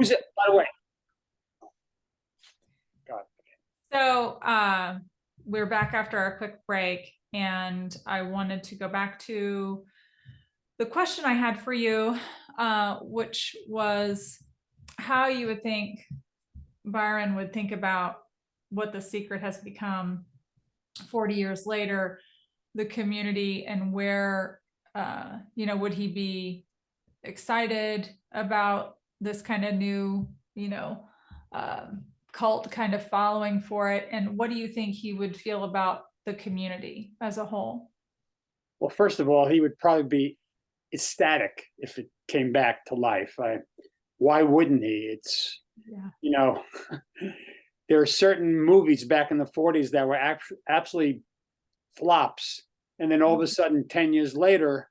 Who's it, by the way? God. So we're back after our quick break, and I wanted to go back to the question I had for you, which was how you would think Byron would think about what The Secret has become 40 years later, the community, and where, would he be excited about this kind of new, cult kind of following for it? And what do you think he would feel about the community as a whole? Well, first of all, he would probably be ecstatic if it came back to life. Why wouldn't he? It's, Yeah. There are certain movies back in the 40s that were absolutely flops. And then all of a sudden, 10 years later,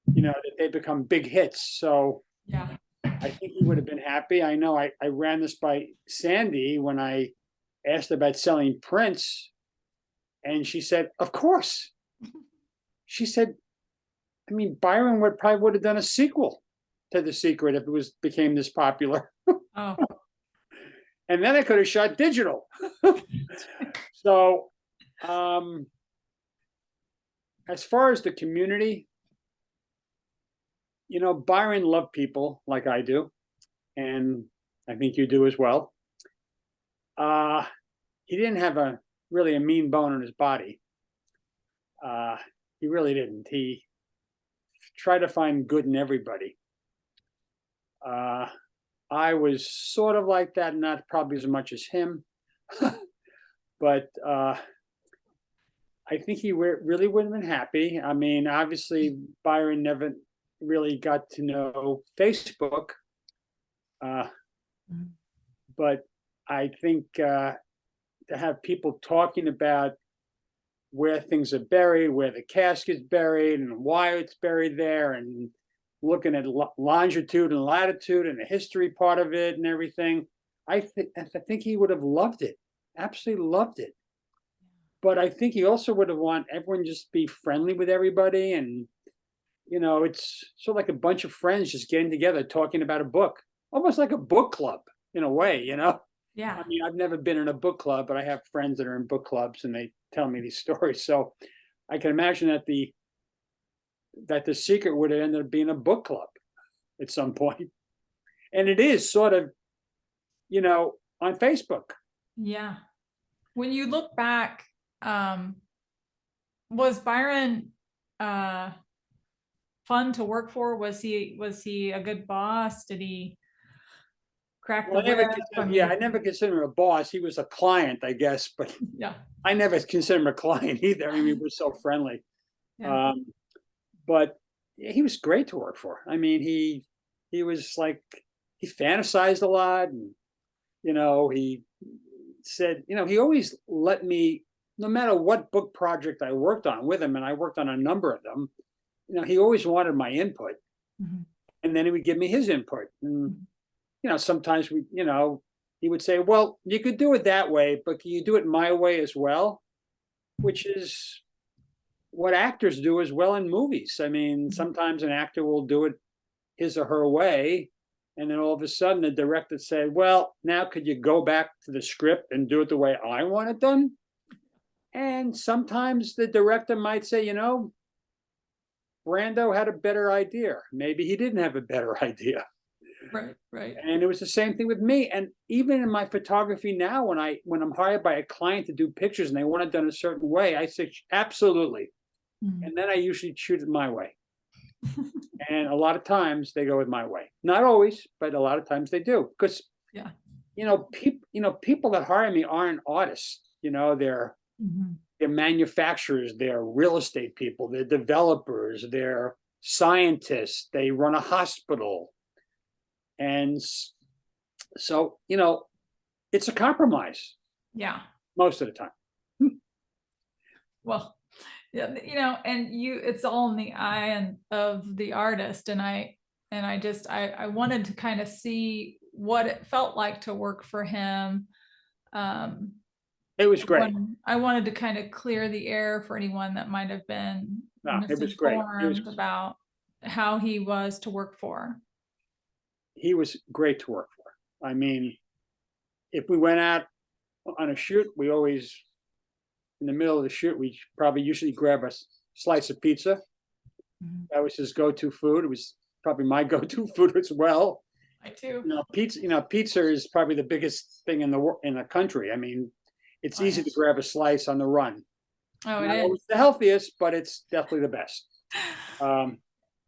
they become big hits. So Yeah. I think he would have been happy. I know I ran this by Sandy when I asked about selling prints. And she said, of course. She said, I mean, Byron probably would have done a sequel to The Secret if it became this popular. Oh. And then I could have shot digital. So as far as the community, Byron loved people like I do, and I think you do as well. He didn't have really a mean bone in his body. He really didn't. He tried to find good in everybody. I was sort of like that, not probably as much as him, but I think he really would have been happy. I mean, obviously, Byron never really got to know Facebook, but I think to have people talking about where things are buried, where the casket's buried, and why it's buried there, and looking at longitude and latitude and the history part of it and everything, I think he would have loved it, absolutely loved it. But I think he also would have wanted everyone just be friendly with everybody, and it's sort of like a bunch of friends just getting together talking about a book, almost like a book club in a way. Yeah. I mean, I've never been in a book club, but I have friends that are in book clubs, and they tell me these stories. So I can imagine that the Secret would have ended up being a book club at some point. And it is sort of, on Facebook. Yeah. When you look back, was Byron fun to work for? Was he a good boss? Did he crack the whip? I never considered him a boss. He was a client, I guess, but Yeah. I never considered him a client either. I mean, he was so friendly. Yeah. But he was great to work for. I mean, he was like, he fantasized a lot, and he said, he always let me, no matter what book project I worked on with him, and I worked on a number of them, he always wanted my input. Mm-hmm. And then he would give me his input. And, sometimes he would say, well, you could do it that way, but can you do it my way as well? Which is what actors do as well in movies. I mean, sometimes an actor will do it his or her way, and then all of a sudden the director said, well, now could you go back to the script and do it the way I want it done? And sometimes the director might say, Brando had a better idea. Maybe he didn't have a better idea. Right. And it was the same thing with me. And even in my photography now, when I'm hired by a client to do pictures and they want it done a certain way, I say, absolutely. Mm-hmm. And then I usually shoot it my way. And a lot of times they go with my way. Not always, but a lot of times they do. Because, people that hire me aren't artists. They're manufacturers, they're real estate people, they're developers, they're scientists, they run a hospital. And so, it's a compromise. Yeah. Most of the time. Well, yeah, and it's all in the eye of the artist. And I wanted to kind of see what it felt like to work for him. It was great. I wanted to kind of clear the air for anyone that might have been misinformed about how he was to work for. He was great to work for. I mean, if we went out on a shoot, we always, in the middle of the shoot, we probably usually grab a slice of pizza. Mhm. That was his go-to food. It was probably my go-to food as well. I too. Pizza is probably the biggest thing in the country. I mean, it's Oh, easy to yes. grab a slice on the run. Oh, it Not always is. the healthiest, but it's definitely the best.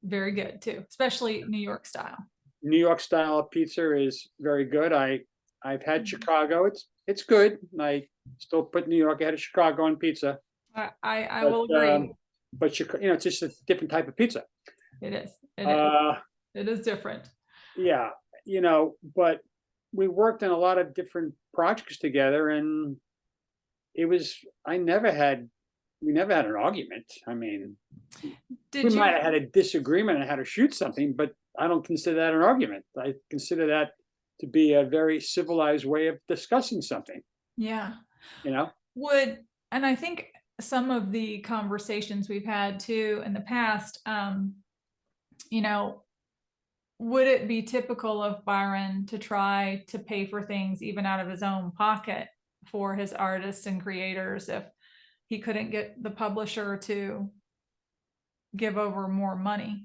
Very good too, especially New York style. New York style pizza is very good. I've had Mhm. Chicago. It's good. I still put New York ahead of Chicago on pizza, I but will agree. it's just a different type of pizza. It is. It is. Uh, It is different. yeah, but we worked on a lot of different projects together, and it was I never had we never had an argument. I mean, we Did might you? have had a disagreement on how to shoot something, but I don't consider that an argument. I consider that to be a very civilized way of discussing something, Yeah. you know? And I think some of the conversations we've had too in the past, you know, would it be typical of Byron to try to pay for things even out of his own pocket for his artists and creators if he couldn't get the publisher to give over more money?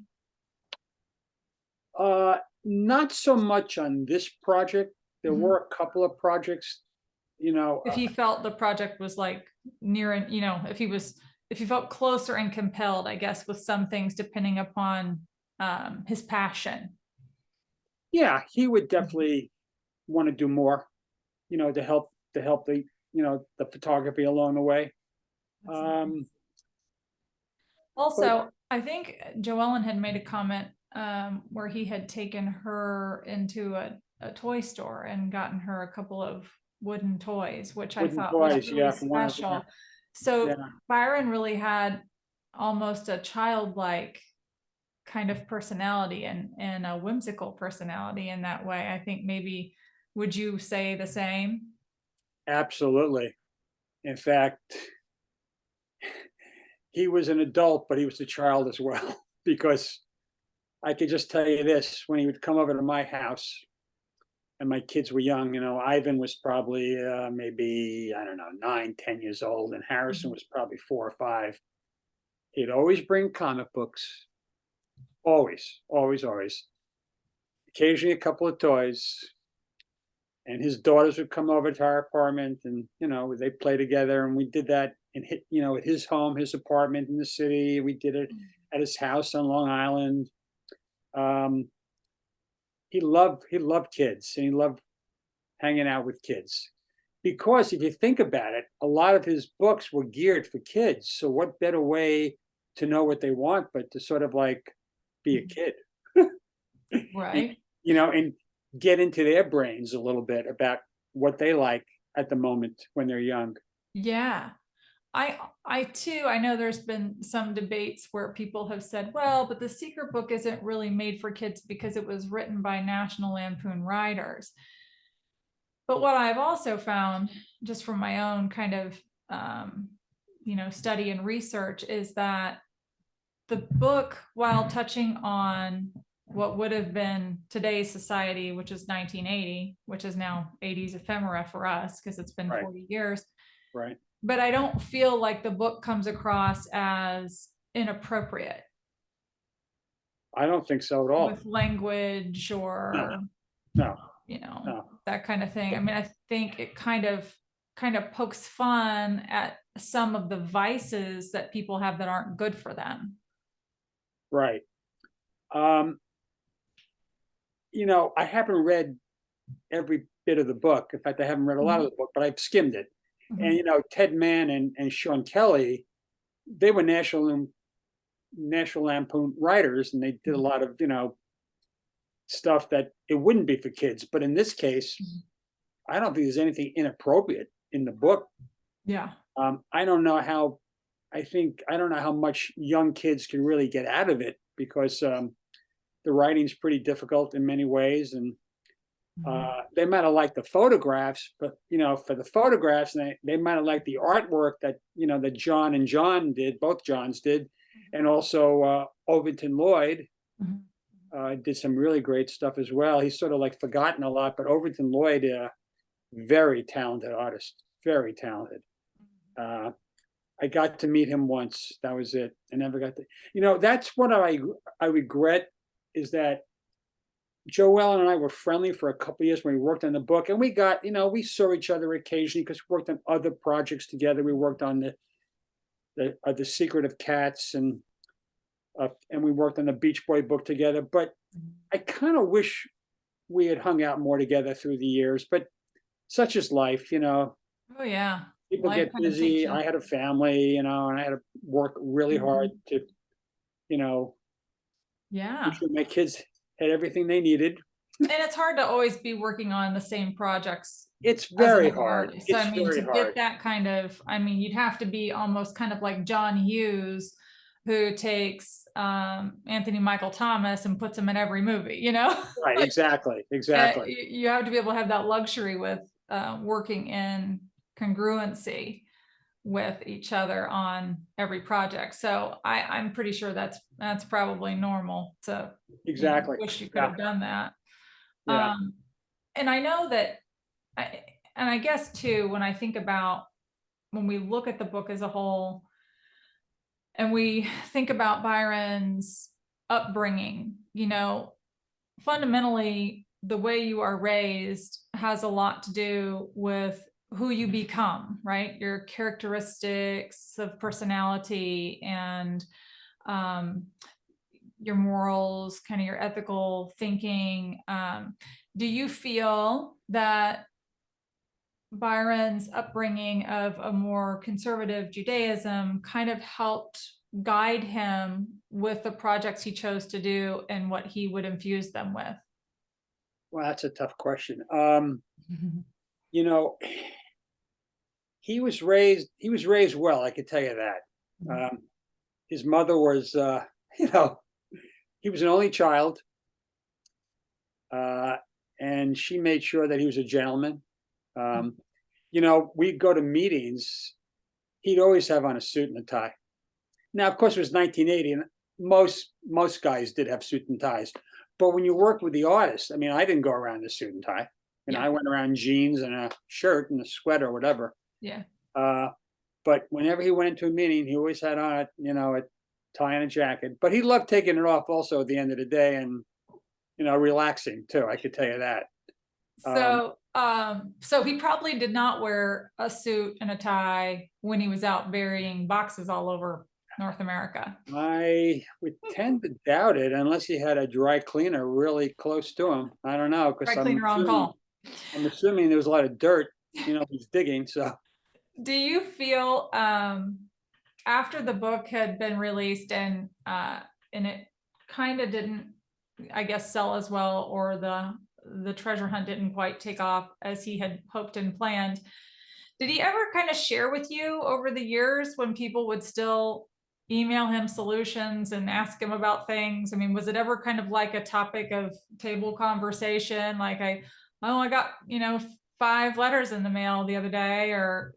Not so much on this project. There Mhm. were a couple of projects, you know, If he felt the project was like near, and if he felt closer and compelled, I guess, with some things depending upon his passion. yeah, he would definitely want to do more, to help the photography along the way. That's nice. Um, but Also, I think Joellen had made a comment where he had taken her into a toy store and gotten her a couple of wooden toys, which I wooden thought was toys, really yeah, from one of special. So yeah, Byron really had almost a childlike kind of personality and a whimsical personality in that way. I think maybe, would you say the same? absolutely. In fact, he was an adult, but he was a child as well, because I could just tell you this: when he would come over to my house, and my kids were young, Ivan was probably maybe I don't know 9, 10 years old, and Harrison Mhm. was probably 4 or 5. He'd always bring comic books, always, always, always. Occasionally, a couple of toys, and his daughters would come over to our apartment, and they play together, and we did that at his home, his apartment in the city. We did it at his house on Long Island. Um, he loved kids, and he loved hanging out with kids. Because if you think about it, a lot of his books were geared for kids. So what better way to know what they want but to sort of like be a kid, and, Right. and get into their brains a little bit about what they like at the moment when they're young. Yeah. I too, I know there's been some debates where people have said, well, but the secret book isn't really made for kids because it was written by National Lampoon writers. But what I've also found, just from my own kind of study and research, is that the book, while touching on what would have been today's society, which is 1980, which is now 80s ephemera for us because it's been Right, 40 years, right. but I don't feel like the book comes across as inappropriate I don't think so at all. with language No, or no, you know no. that kind of thing. I mean, I think it kind of pokes fun at some of the vices that people have that aren't good for them. Right. Um, I haven't read every bit of the book. In fact, I haven't read a lot of Mhm. the book, but I've skimmed it. And Mhm. Ted Mann and Sean Kelly, they were National Lampoon writers, and they did a Mhm. lot of stuff that it wouldn't be for kids. But in this case, Mhm. I don't think there's anything inappropriate in the book. Yeah. I don't know how. I don't know how much young kids can really get out of it because the writing's pretty difficult in many ways, and Mhm. they might have liked the photographs, but for the photographs, they might have liked the artwork that John and John did, both Johns did, and also Overton Lloyd. Mhm. did some really great stuff as well. He's sort of like forgotten a lot, but Overton Lloyd, very talented artist, very talented. I got to meet him once. That was it. I never got to, that's what I regret, is that Joel and I were friendly for a couple of years when we worked on the book, and we got, we saw each other occasionally because we worked on other projects together. We worked on the Secret of Cats, and we worked on the Beach Boy book together. But I kind of wish we had hung out more together through the years. But such is life, Oh yeah. people Life get kind of takes busy. you. I had a family, and I had to work really hard to, Yeah. make sure my kids had everything they needed. And it's hard to always be working on the same projects It's as very another hard. artist. So It's I mean, very to hard. get that kind of, you'd have to be almost kind of like John Hughes, who takes Anthony Michael Thomas and puts him in every movie, Right, Like, exactly, exactly. you have to be able to have that luxury with working in congruency with each other on every project. So I'm pretty sure that's probably normal to Exactly. wish you could Yeah, have done that. yeah. And I know that and I guess too, when I think about when we look at the book as a whole and we think about Byron's upbringing, fundamentally the way you are raised has a lot to do with who you become, right? Your characteristics of personality and your morals, kind of your ethical thinking. Do you feel that Byron's upbringing of a more conservative Judaism kind of helped guide him with the projects he chose to do and what he would infuse them with? Well, that's a tough question. You know, he was raised well, I could tell you that. His mother was, you know, he was an only child, uh, and she made sure that he was a gentleman. Um, we'd go to meetings. He'd always have on a suit and a tie. Now, of course, it was 1980, and most guys did have suit and ties. But when you work with the artist, I didn't go around in a suit and tie. Yeah. I went around in jeans and a shirt and a sweater or whatever. Yeah. But whenever he went into a meeting, he always had on a tie and a jacket. But he loved taking it off also at the end of the day, and relaxing too. I could tell you that. So he probably did not wear a suit and a tie when he was out burying boxes all over North America. I would tend to doubt it unless he had a dry cleaner really close to him. I don't know, because Dry cleaner on call. I'm assuming there was a lot of dirt, he's digging. So Do you feel after the book had been released and it kind of didn't, I guess, sell as well, or the treasure hunt didn't quite take off as he had hoped and planned, did he ever kind of share with you over the years when people would still email him solutions and ask him about things? Was it ever kind of like a topic of table conversation? Like I got, 5 letters in the mail the other day, or,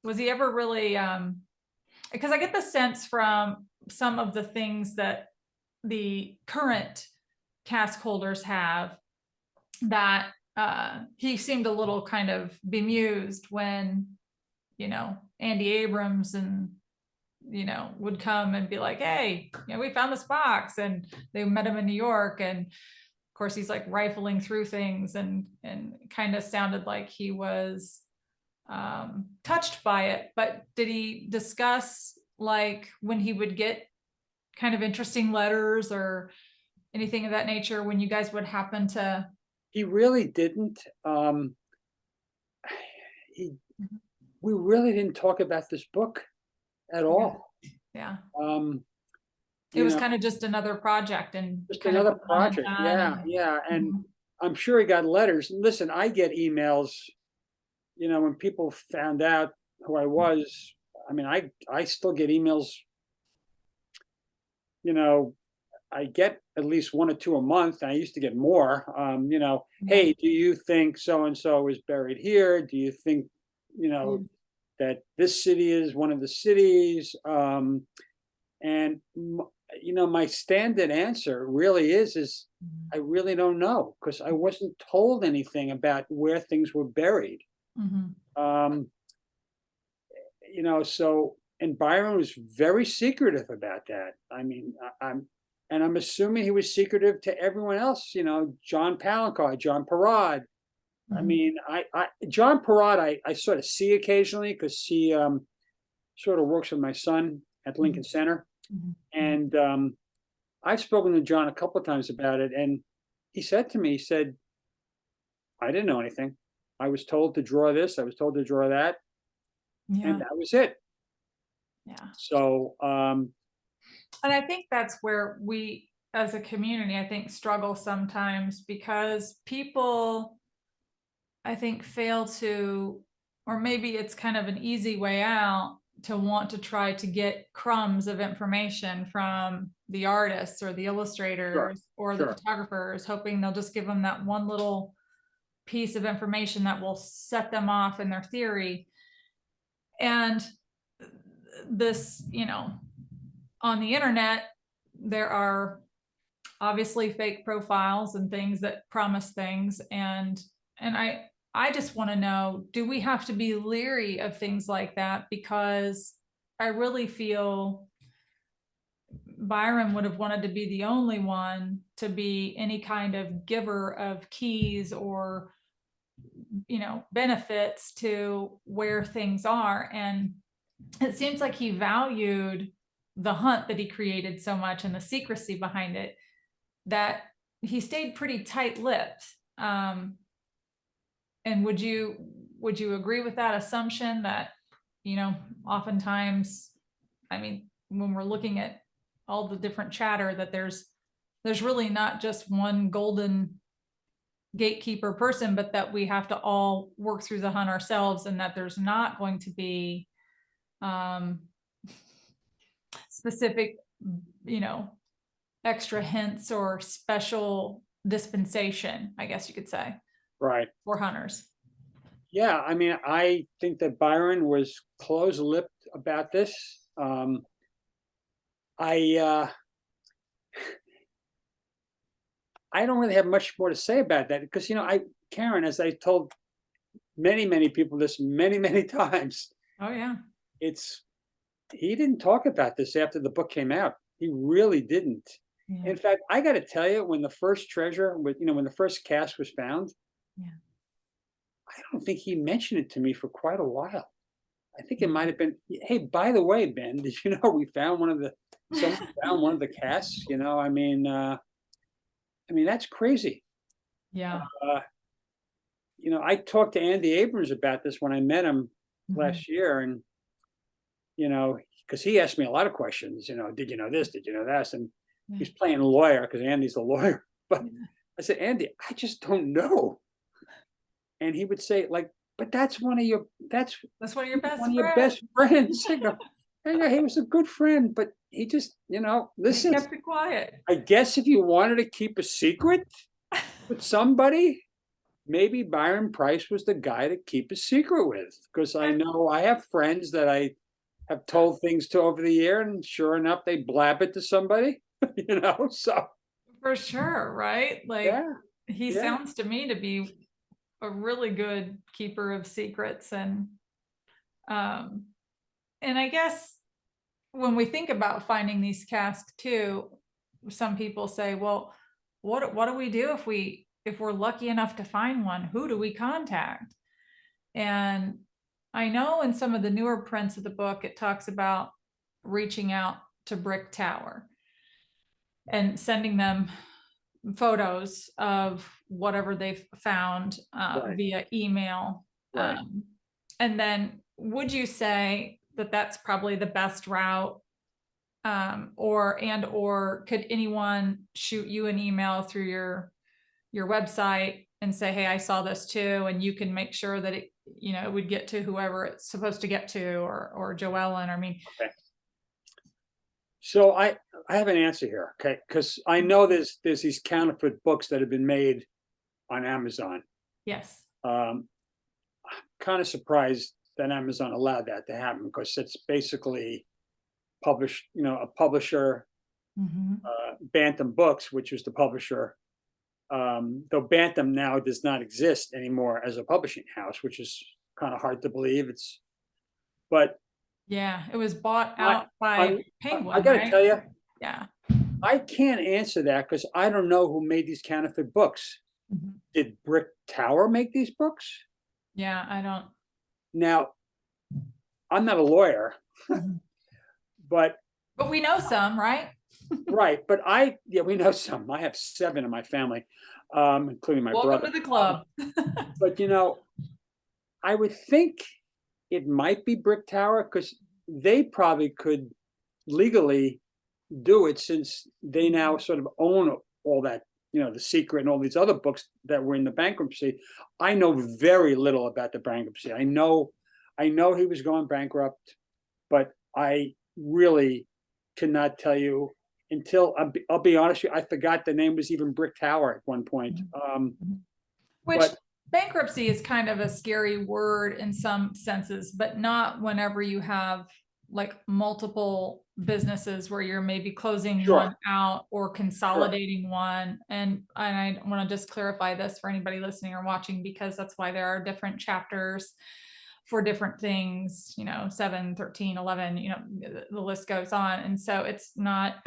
was he ever really, because I get the sense from some of the things that the current cask holders have that he seemed a little kind of bemused when, Andy Abrams and, would come and be like, hey, we found this box, and they met him in New York. And of course he's like rifling through things and kind of sounded like he was touched by it. But did he discuss like when he would get kind of interesting letters or anything of that nature when you guys would happen to? he really didn't. We really didn't talk about this book at all. Yeah. It was kind of just another project and just kind of another one and project. done Yeah, yeah. And I'm sure he got letters. Listen, I get emails, when people found out who I was. I still get emails, I get at least 1 or 2 a month, and I used to get more. Hey, do you think so and so is buried here? Do you think, that this city is one of the cities? And my standard answer really is I really don't know because I wasn't told anything about where things were buried. Mhm. Um, so and Byron was very secretive about that. I mean, I'm assuming he was secretive to everyone else. John Palancar, John Parad. I Mhm. mean, John Parad, I sort of see occasionally because he sort of works with my son at Lincoln Mhm. Center, Mhm. Mhm. and I've spoken to John a couple of times about it, and he said to me, he said, "I didn't know anything. I was told to draw this. I was told to draw that, and Yeah. that was it." Yeah. So, And I think that's where we as a community, I think, struggle sometimes because people, I think, fail to, or maybe it's kind of an easy way out to want to try to get crumbs of information from the artists or the sure, illustrators or the sure, photographers, hoping they'll just give them that one little piece of information that will set them off in their theory. And this, on the internet, there are obviously fake profiles and things that promise things. And I just want to know, do we have to be leery of things like that? Because I really feel Byron would have wanted to be the only one to be any kind of giver of keys or benefits to where things are. And it seems like he valued the hunt that he created so much and the secrecy behind it that he stayed pretty tight-lipped. And would you agree with that assumption that, you know, oftentimes, I mean, when we're looking at all the different chatter, that there's really not just one golden gatekeeper person, but that we have to all work through the hunt ourselves, and that there's not going to be um, specific, you know, extra hints or special dispensation, I guess you could say, right. for hunters. Yeah, I mean, I think that Byron was close-lipped about this. I I don't really have much more to say about that because Karen, as I told many many people this many many times, Oh yeah. it's he didn't talk about this after the book came out. He really didn't. Yeah. In fact, I got to tell you, when the first treasure, when the first cast was found, Yeah. I don't think he mentioned it to me for quite a while. I think it might Yeah. have been, "Hey, by the way, Ben, did you know we found someone found one of the casts?" I mean that's crazy. Yeah. Uh, I talked to Andy Abrams about this when I met him Mhm. last year, and because he asked me a lot of questions. Did you know this? Did you know that? And Yeah. he's playing lawyer because Andy's a lawyer. But Yeah. I said, Andy, I just don't know. And he would say, like, but that's That's one of your best one of your friends. best friends. I go, he was a good friend, but he just, He listen, kept it quiet. I guess if you wanted to keep a secret with somebody, maybe Byron Price was the guy to keep a secret with. Because I And know I have friends that I have told things to over the year, and sure enough, they blab it to somebody, so for sure, right? Like, yeah, he yeah, sounds to me to be a really good keeper of secrets. Um and I guess when we think about finding these casks too, some people say, well, what do we do if we're lucky enough to find one? Who do we contact? And I know in some of the newer prints of the book, it talks about reaching out to Brick Tower and sending them photos of whatever they've found right, via email. right. And then would you say that that's probably the best route, or could anyone shoot you an email through your website and say, hey, I saw this too, and you can make sure that it would get to whoever it's supposed to get to, or Joellen? I mean, Okay. So I have an answer here, okay? Because I know there's these counterfeit books that have been made on Amazon. yes. Um, kind of surprised that Amazon allowed that to happen because it's basically a publisher Mhm. Bantam Books, which was the publisher. Though Bantam now does not exist anymore as a publishing house, which is kind of hard to believe. But Yeah, it was bought I, out by I'm, I Penguin, got to right? tell you, Yeah. I can't answer that because I don't know who made these counterfeit books. Mhm. Did Brick Tower make these books? Yeah, I don't. Now, I'm not a lawyer, Mhm. but But we know some, right? right. But yeah, we know some. I have 7 in my family, including my Welcome brother. to the club. But I would think it might be Brick Tower because they probably could legally do it since they now sort of own all that, The Secret and all these other books that were in the bankruptcy. I know very little about the bankruptcy. I know he was going bankrupt, but I really cannot tell you until I'll be honest with you, I forgot the name was even Brick Tower at one point. Mhm. Which But bankruptcy is kind of a scary word in some senses, but not whenever you have like multiple businesses where you're maybe closing sure, one out or sure, consolidating one. And I want to just clarify this for anybody listening or watching, because that's why there are different chapters for different things, 7, 13, 11, the list goes on. And so it's not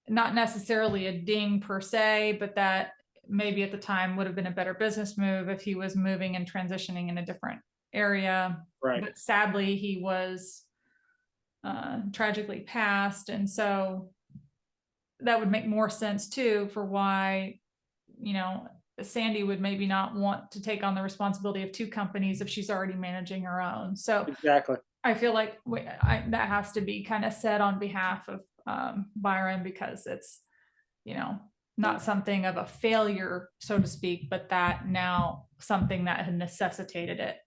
necessarily a ding per se, but that maybe at the time would have been a better business move if he was moving and transitioning in a different area. right. But sadly, he was tragically passed. And so that would make more sense too for why, Sandy would maybe not want to take on the responsibility of 2 companies if she's already managing her own. So Exactly. I feel like that has to be kind of said on behalf of Byron, because it's, not something of a failure, so to speak, but that now something that had necessitated it.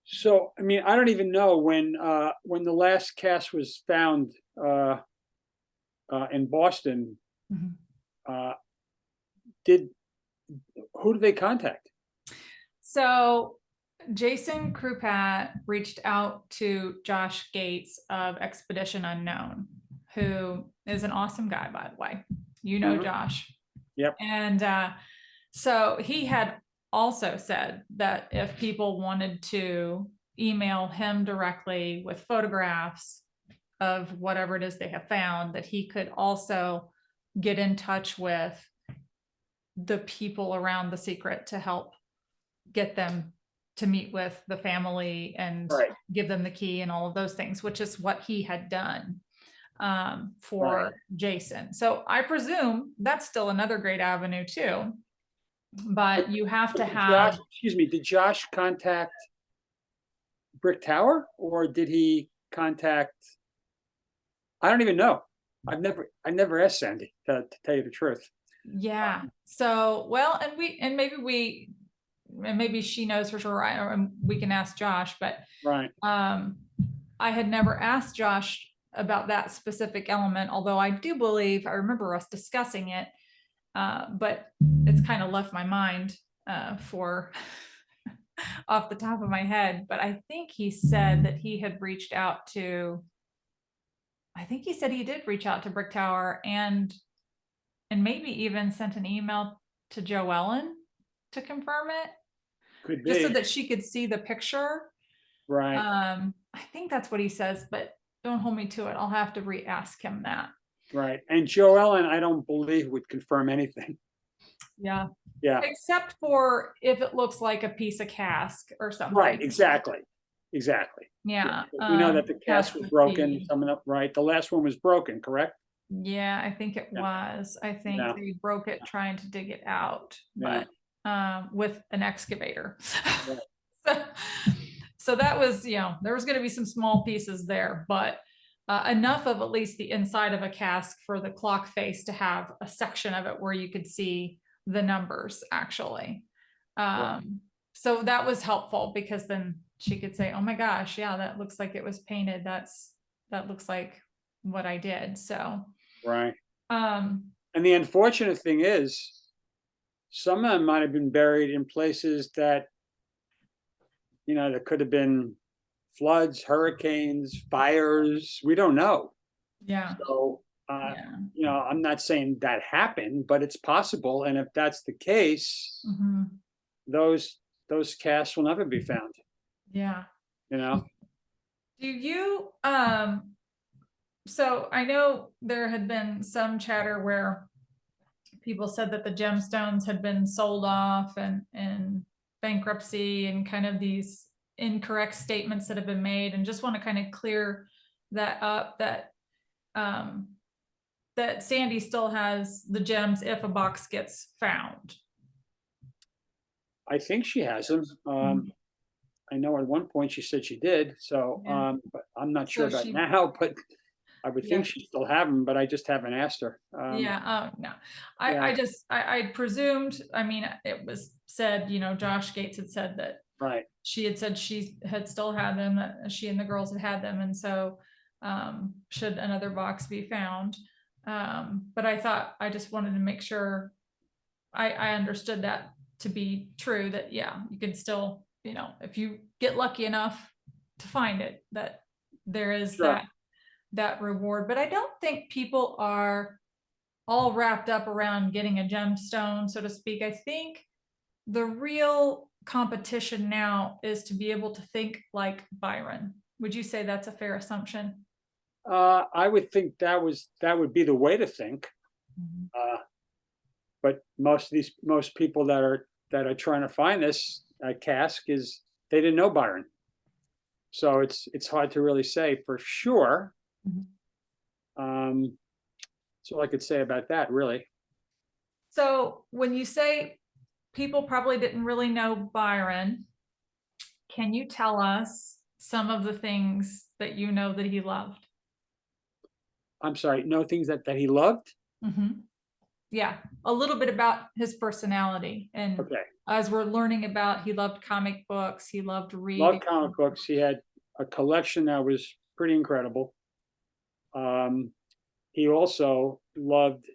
So, I mean, I don't even know when the last cast was found in Boston. Mhm. Uh, did Who did they contact? So Jason Krupat reached out to Josh Gates of Expedition Unknown, who is an awesome guy, by the way. Mhm. Josh. Yep. And so he had also said that if people wanted to email him directly with photographs of whatever it is they have found, that he could also get in touch with the people around the Secret to help get them to meet with the family and Right. give them the key and all of those things, which is what he had done for Right. Jason. So I presume that's still another great avenue too, but you have to But did have. Josh, excuse me, did Josh contact Brick Tower or did he contact? I don't even know. I never asked Sandy to tell you the truth. Yeah. So, well, and maybe she knows for sure, right? Or we can ask Josh, but Right. I had never asked Josh about that specific element, although I do believe I remember us discussing it, but it's kind of left my mind for off the top of my head. But I think he said that he had reached out to. I think he said he did reach out to Brick Tower and maybe even sent an email to Joellen to confirm it, Could just so be. that she could see the picture. Right. I think that's what he says, but don't hold me to it. I'll have to re-ask him that. Right. And Joe Ellen, I don't believe would confirm anything. Yeah. Yeah. Except for if it looks like a piece of cask or Right. something. Exactly. Exactly. Yeah. We know that the Cask cast was with broken. key. Coming up, right? The last one was broken, correct? Yeah, I think it Yeah. was. I think Yeah. they broke it trying to dig it out, Yeah. but with an excavator. Right. so, so that was, there was going to be some small pieces there, but enough of at least the inside of a cask for the clock face to have a section of it where you could see the numbers actually. Right. So that was helpful because then she could say, oh my gosh, yeah, that looks like it was painted. That looks like what I did. So, Right. um, And the unfortunate thing is, some of them might have been buried in places that, there could have been floods, hurricanes, fires. We don't know. Yeah. So, Yeah. you know, I'm not saying that happened, but it's possible. And if that's the case, Mhm. those those casts will never be found. Yeah. You know, Do you so I know there had been some chatter where people said that the gemstones had been sold off and bankruptcy and kind of these incorrect statements that have been made, and just want to kind of clear that up, that um that Sandy still has the gems if a box gets found. I think she has them. Mhm. I know at one point she said she did. So, Yeah. but I'm not sure So about she, now. But I would yeah. think she still have them. But I just haven't asked her. Yeah, oh, no. Yeah, I just, I presumed, I mean, it was said, Josh Gates had said that right. she had said she had still had them, that she and the girls had them, and so, should another box be found. But I thought, I just wanted to make sure I understood that to be true, that, yeah, you can still, if you get lucky enough to find it, that there is Sure. that reward. But I don't think people are all wrapped up around getting a gemstone, so to speak. I think the real competition now is to be able to think like Byron. Would you say that's a fair assumption? I would think that would be the way to think. Mhm. Uh, but most people that are trying to find this cask is they didn't know Byron. So it's hard to really say for sure. Mhm. Um, that's all I could say about that, really. So when you say people probably didn't really know Byron, can you tell us some of the things that you know that he loved? I'm sorry, no things that he loved. Mhm. Yeah, a little bit about his personality. And Okay, as we're learning about, he loved comic books, he loved loved reading. comic books. He had a collection that was pretty incredible. Um, he also loved.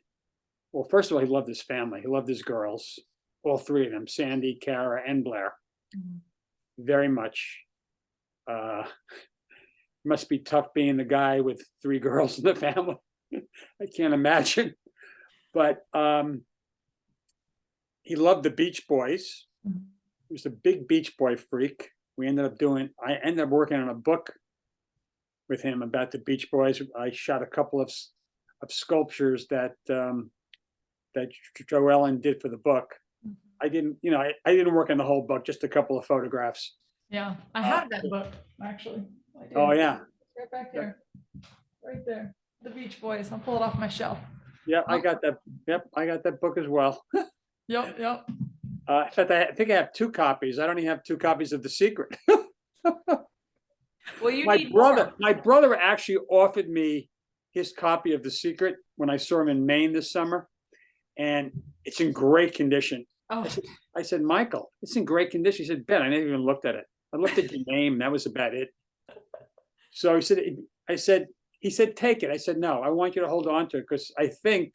Well, first of all, he loved his family. He loved his girls, all three of them, Sandy, Kara, and Blair, Mhm. very much. Uh, must be tough being the guy with three girls in the family. I can't imagine. But he loved the Beach Boys. Mhm. He was a big Beach Boy freak. I ended up working on a book with him about the Beach Boys. I shot a couple of sculptures that Joe Ellen did for the book. Mhm. I didn't work on the whole book, just a couple of photographs. Yeah, I Uh, have that book, actually. I oh do. yeah, It's right back yeah, here, right there. The Beach Boys. I'll pull it off my shelf. yeah, I Oh, got that. Yep, I got that book as well. yep, yep. In fact, I think I have two copies. I don't even have two copies of The Secret. Well, you need more. My brother actually offered me his copy of The Secret when I saw him in Maine this summer, and it's in great condition. Oh, I said, Michael, it's in great condition. He said, Ben, I never even looked at it. I looked at your name. That was about it. So he said, take it. I said, no, I want you to hold on to it because I think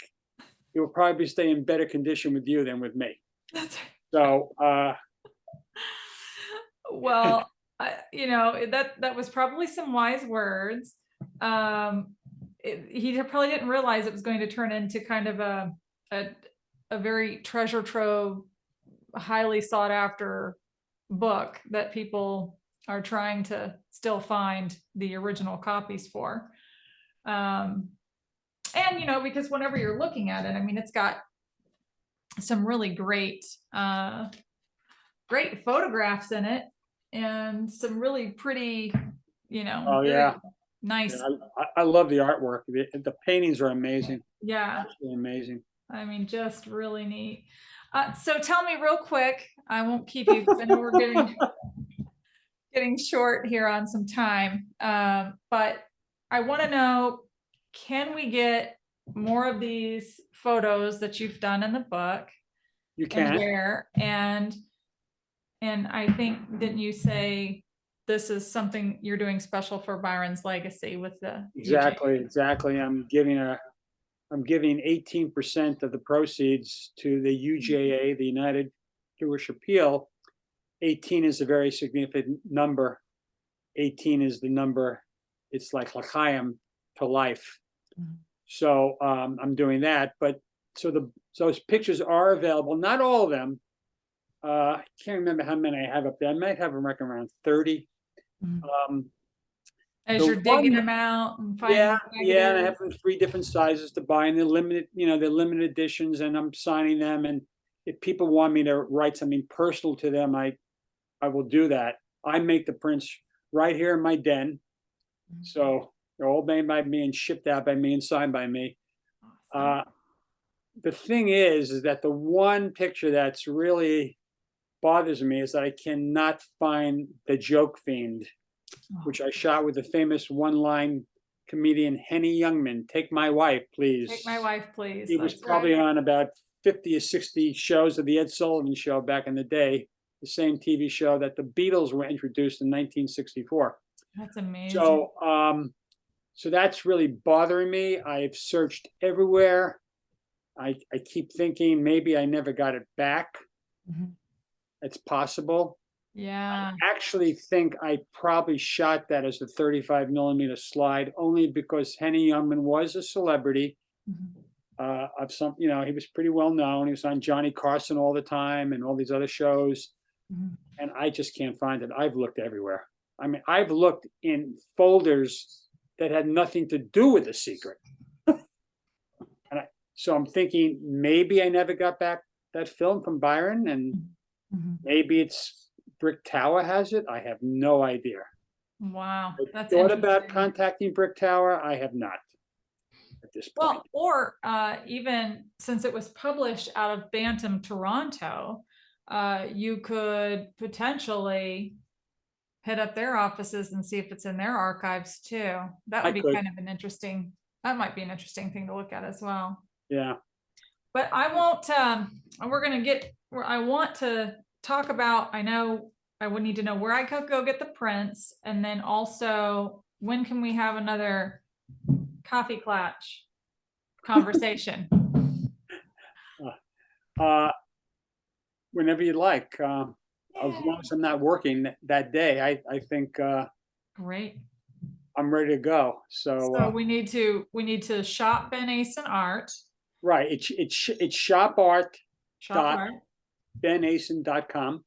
it will probably stay in better condition with you than with me. that's So, well, that was probably some wise words. He probably didn't realize it was going to turn into kind of a, a very treasure trove, highly sought after book that people are trying to still find the original copies for. Um, and because whenever you're looking at it, I mean, it's got some really great photographs in it, and some really pretty, oh very yeah, yeah, nice. I love the artwork. The paintings are amazing, Yeah, absolutely amazing. I mean, just really neat. So tell me real quick, I won't keep you because I know we're getting short here on some time. But I want to know, can we get more of these photos that you've done in the book, You and can. where? And I think, didn't you say this is something you're doing special for Byron's legacy with the UJ? Exactly, exactly. I'm giving 18% of the proceeds to the UJA, the United Jewish Appeal. 18 is a very significant number. 18 is the number, it's like l'chaim, to life. So I'm doing that. But so those pictures are available. Not all of them. I can't remember how many I have up there. I might have them like around 30. Um, As the you're digging one, them out and yeah, finding yeah, and I negatives. have them 3 different sizes to buy, and they're limited, they're limited editions, and I'm signing them. And if people want me to write something personal to them, I will do that. I make the prints right here in my den, so they're all made by me and shipped out by me and signed by me. Awesome. The thing is that the one picture that's really bothers me is that I cannot find the joke fiend, which I shot with the famous one-line comedian Henny Youngman. Take my wife, please. Take my wife, please. He was That's probably right. on about 50 or 60 shows of the Ed Sullivan Show back in the day, the same TV show that the Beatles were introduced in 1964. That's amazing. So that's really bothering me. I've searched everywhere. I keep thinking maybe I never got it back. It's possible. Yeah. I actually think I probably shot that as a 35mm slide, only because Henny Youngman was a celebrity of some, he was pretty well known. He was on Johnny Carson all the time and all these other shows. And I just can't find it. I've looked everywhere. I mean, I've looked in folders that had nothing to do with The Secret. So I'm thinking maybe I never got back that film from Byron, and maybe it's Brick Tower has it. I have no idea. Wow. I That's thought about interesting. contacting Brick Tower. I have not at this point. Well, or even since it was published out of Bantam, Toronto, you could potentially hit up their offices and see if it's in their archives too. That I would be could, kind of that might be an interesting thing to look at as well. yeah. But I won't, we're going to get where I want to talk about. I know I would need to know where I could go get the prints. And then also, when can we have another coffee clutch conversation? Whenever you'd like, as long as I'm not working that day, I think Great. I'm ready to go. So So we need to shop Ben Asen art. right, it's shopart Shop dot art. benasen.com,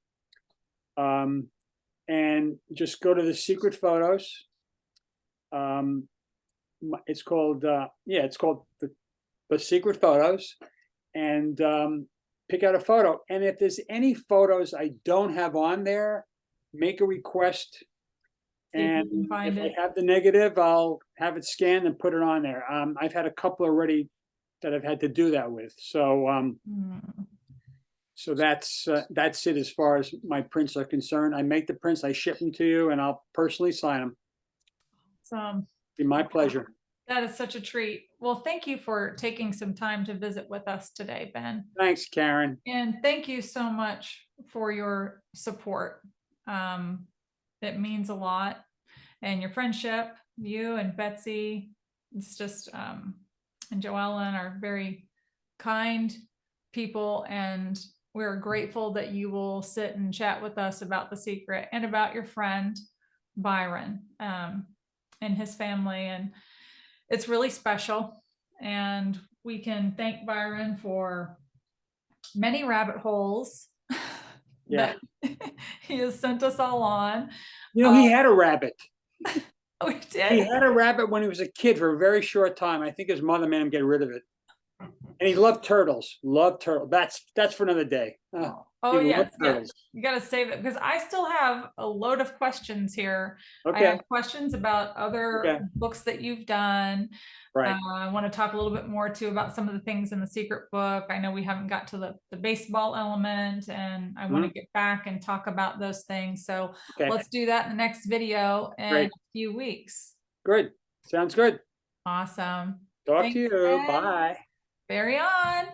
and just go to the secret photos. It's called it's called the secret photos, and pick out a photo. And if there's any photos I don't have on there, make a request. See if you And can find if it. I have the negative, I'll have it scanned and put it on there. I've had a couple already that I've had to do that with. So so that's it as far as my prints are concerned. I make the prints, I ship them to you, and I'll personally sign them. Be my pleasure. That is such a treat. Well, thank you for taking some time to visit with us today, Ben. Thanks, Karen. And thank you so much for your support. It means a lot. And your friendship, you and Betsy, it's just, and Joellen are very kind people. And we're grateful that you will sit and chat with us about The Secret and about your friend, Byron, and his family. And it's really special. And we can thank Byron for many rabbit holes Yeah. that he has sent us all on. He had a rabbit. Oh, he did? He had a rabbit when he was a kid for a very short time. I think his mother made him get rid of it. And he loved turtles. Loved turtles. That's for another day. Oh, he yes. loved Yeah. turtles. You got to save it because I still have a load of questions here. I Okay. have questions about other Okay. books that you've done. Right. I want to talk a little bit more too about some of the things in The Secret book. I know we haven't got to the baseball element, and I want to get back and talk about those things. So Okay. let's do that in the next video in Great. a few weeks. Good. Sounds good. Awesome. Talk Thanks, to you. Ben. Bye. Carry on.